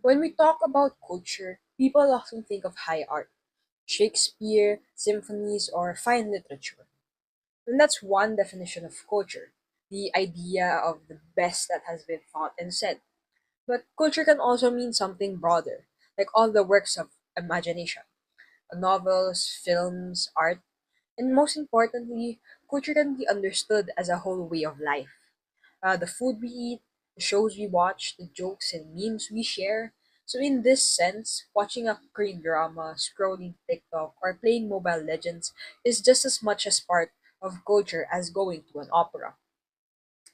When we talk about culture, people often think of high art, Shakespeare, symphonies, or fine literature. And that's one definition of culture, the idea of the best that has been thought and said. But culture can also mean something broader, like all the works of imagination, novels, films, art, and most importantly, culture can be understood as a whole way of life. The food we eat, the shows we watch, the jokes and memes we share. So, in this sense, watching a Korean drama, scrolling TikTok, or playing Mobile Legends is just as much as part of culture as going to an opera.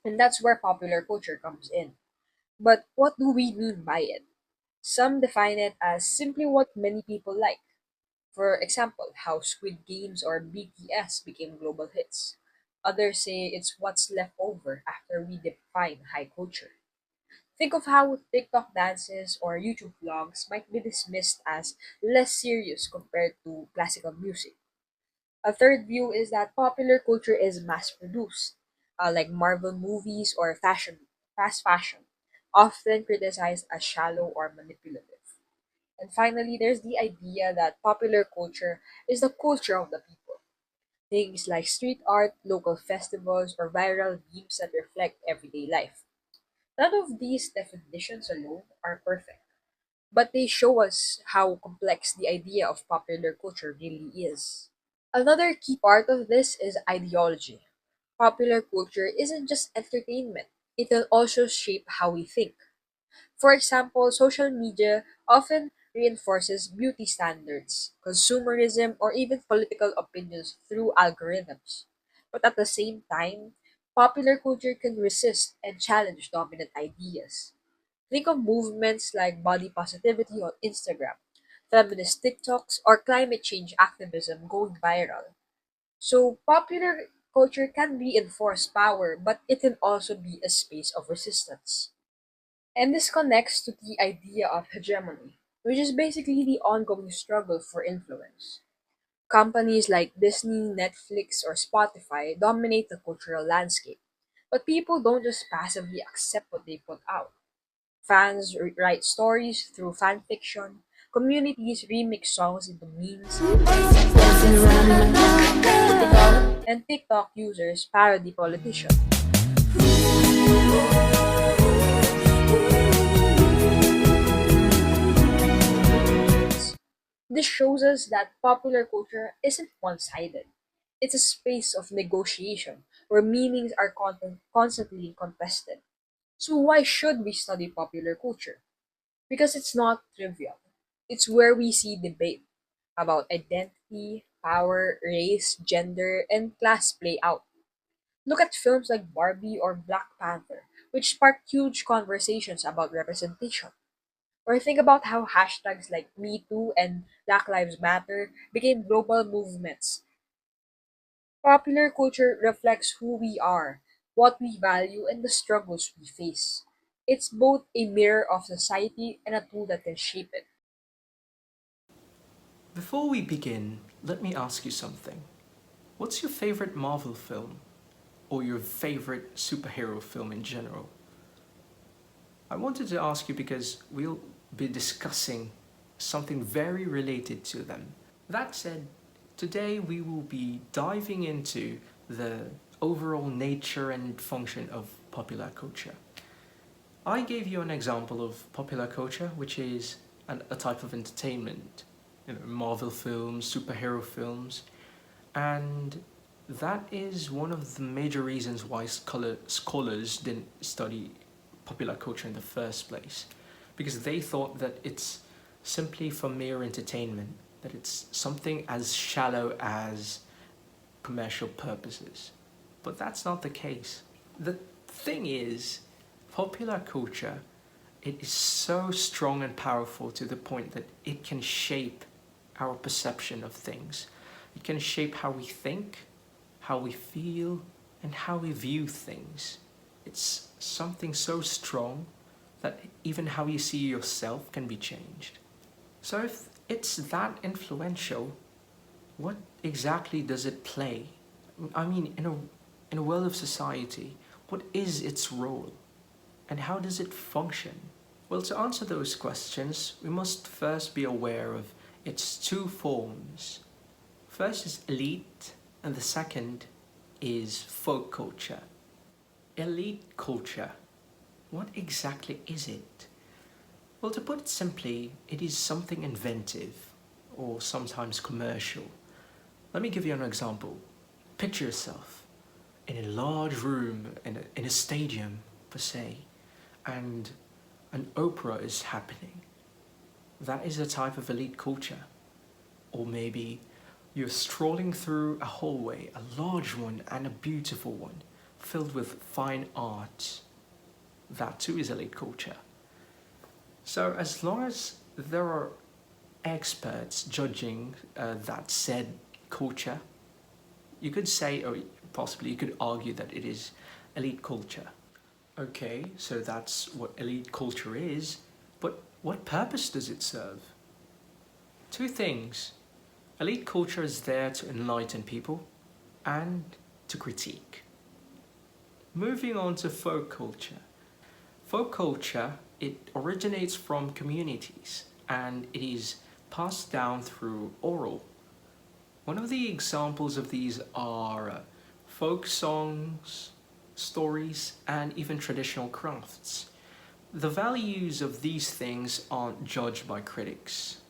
And that's where popular culture comes in. But what do we mean by it? Some define it as simply what many people like. For example, how Squid Games or BTS became global hits. Others say it's what's left over after we define high culture. Think of how TikTok dances or YouTube vlogs might be dismissed as less serious compared to classical music. A third view is that popular culture is mass produced, like Marvel movies or fast fashion, often criticized as shallow or manipulative. And finally, there's the idea that popular culture is the culture of the people. Things like street art, local festivals, or viral memes that reflect everyday life. None of these definitions alone are perfect, but they show us how complex the idea of popular culture really is. Another key part of this is ideology. Popular culture isn't just entertainment, it can also shape how we think. For example, social media often reinforces beauty standards, consumerism, or even political opinions through algorithms. But at the same time, popular culture can resist and challenge dominant ideas. Think of movements like body positivity on Instagram, feminist TikToks, or climate change activism going viral. So, popular culture can reinforce power, but it can also be a space of resistance. And this connects to the idea of hegemony, which is basically the ongoing struggle for influence. Companies like Disney, Netflix, or Spotify dominate the cultural landscape, but people don't just passively accept what they put out. Fans write stories through fan fiction, communities remix songs into memes, and TikTok users parody politicians. This shows us that popular culture isn't one sided. It's a space of negotiation where meanings are constantly contested. So, why should we study popular culture? Because it's not trivial. It's where we see debate about identity, power, race, gender, and class play out. Look at films like Barbie or Black Panther, which sparked huge conversations about representation. Or think about how hashtags like Me Too and Black Lives Matter became global movements. Popular culture reflects who we are, what we value, and the struggles we face. It's both a mirror of society and a tool that can shape it. Before we begin, let me ask you something. What's your favorite Marvel film? Or your favorite superhero film in general? I wanted to ask you because we'll be discussing something very related to them. That said, today we will be diving into the overall nature and function of popular culture. I gave you an example of popular culture, which is a type of entertainment, Marvel films, superhero films, and that is one of the major reasons why scholars didn't study popular culture in the first place, because they thought that it's simply for mere entertainment, that it's something as shallow as commercial purposes. But that's not the case. The thing is, popular culture, it is so strong and powerful to the point that it can shape our perception of things. It can shape how we think, how we feel, and how we view things. It's something so strong that even how you see yourself can be changed. So if it's that influential, what exactly does it play? I mean, in a world of society, what is its role? And how does it function? Well, to answer those questions, we must first be aware of its two forms. First is elite, and the second is folk culture. Elite culture. What exactly is it? Well, to put it simply, it is something inventive or sometimes commercial. Let me give you an example. Picture yourself in a large room in a stadium, per se, and an opera is happening. That is a type of elite culture. Or maybe you're strolling through a hallway, a large one and a beautiful one, filled with fine art. That too is elite culture. So, as long as there are experts judging that said culture, you could say, or possibly you could argue that it is elite culture. Okay, so that's what elite culture is, but what purpose does it serve? Two things. Elite culture is there to enlighten people and to critique. Moving on to folk culture. Folk culture, it originates from communities and it is passed down through oral. One of the examples of these are folk songs, stories, and even traditional crafts. The values of these things aren't judged by critics.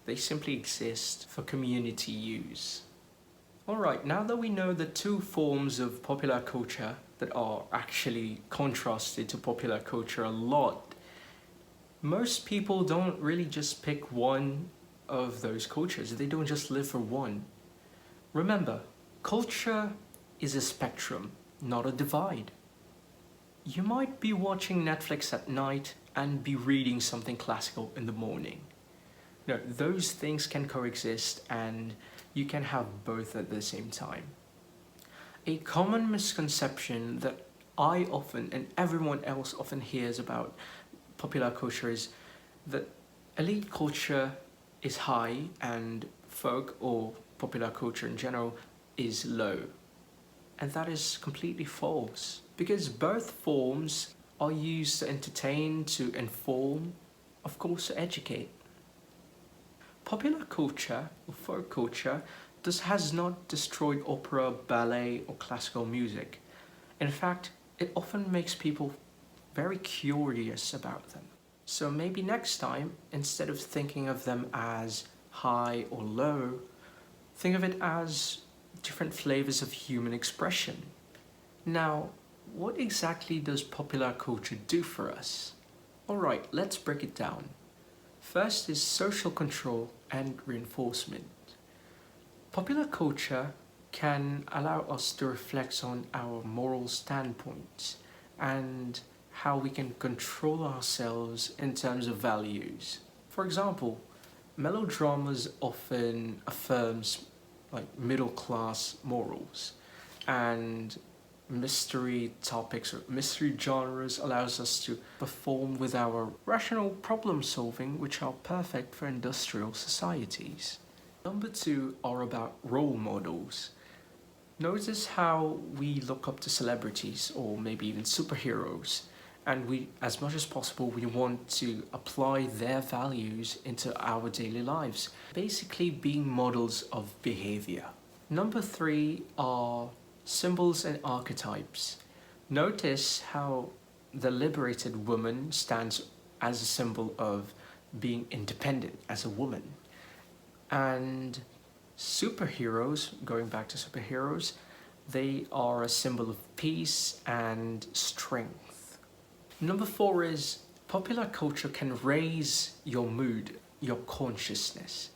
They simply exist for community use. Alright, now that we know the two forms of popular culture that are actually contrasted to popular culture a lot, most people don't really just pick one of those cultures. They don't just live for one. Remember, culture is a spectrum, not a divide. You might be watching Netflix at night and be reading something classical in the morning. No, those things can coexist and you can have both at the same time. A common misconception that I often and everyone else often hears about popular culture is that elite culture is high and folk or popular culture in general is low. And that is completely false because both forms are used to entertain, to inform, of course to educate. Popular culture or folk culture has not destroyed opera, ballet or classical music. In fact, it often makes people very curious about them. So maybe next time, instead of thinking of them as high or low, think of it as different flavors of human expression. Now, what exactly does popular culture do for us? Alright, let's break it down. First is social control and reinforcement. Popular culture can allow us to reflect on our moral standpoints and how we can control ourselves in terms of values. For example, melodramas often affirms like middle class morals, and mystery topics or mystery genres allows us to perform with our rational problem solving, which are perfect for industrial societies. Number two are about role models. Notice how we look up to celebrities or maybe even superheroes, and we, as much as possible, we want to apply their values into our daily lives, basically being models of behavior. Number three are symbols and archetypes. Notice how the liberated woman stands as a symbol of being independent as a woman. And superheroes, going back to superheroes, they are a symbol of peace and strength. Number four is popular culture can raise your mood, your consciousness.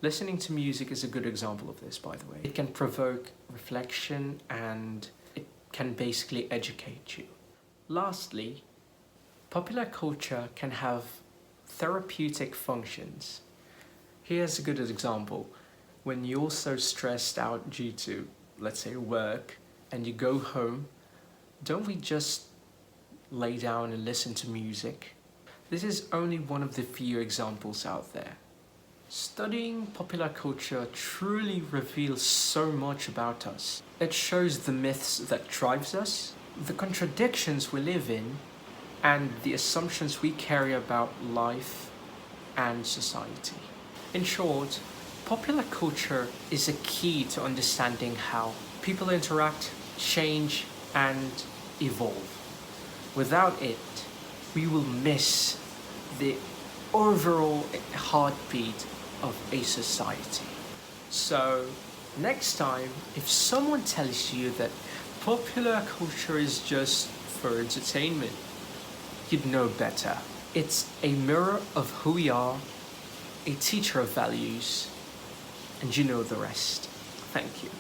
Listening to music is a good example of this, by the way. It can provoke reflection and it can basically educate you. Lastly, popular culture can have therapeutic functions. Here's a good example. When you're so stressed out due to, let's say, work, and you go home, don't we just lay down and listen to music? This is only one of the few examples out there. Studying popular culture truly reveals so much about us. It shows the myths that drives us, the contradictions we live in, and the assumptions we carry about life and society. In short, popular culture is a key to understanding how people interact, change, and evolve. Without it, we will miss the overall heartbeat of a society. So, next time, if someone tells you that popular culture is just for entertainment, you'd know better. It's a mirror of who we are, a teacher of values, and you know the rest. Thank you.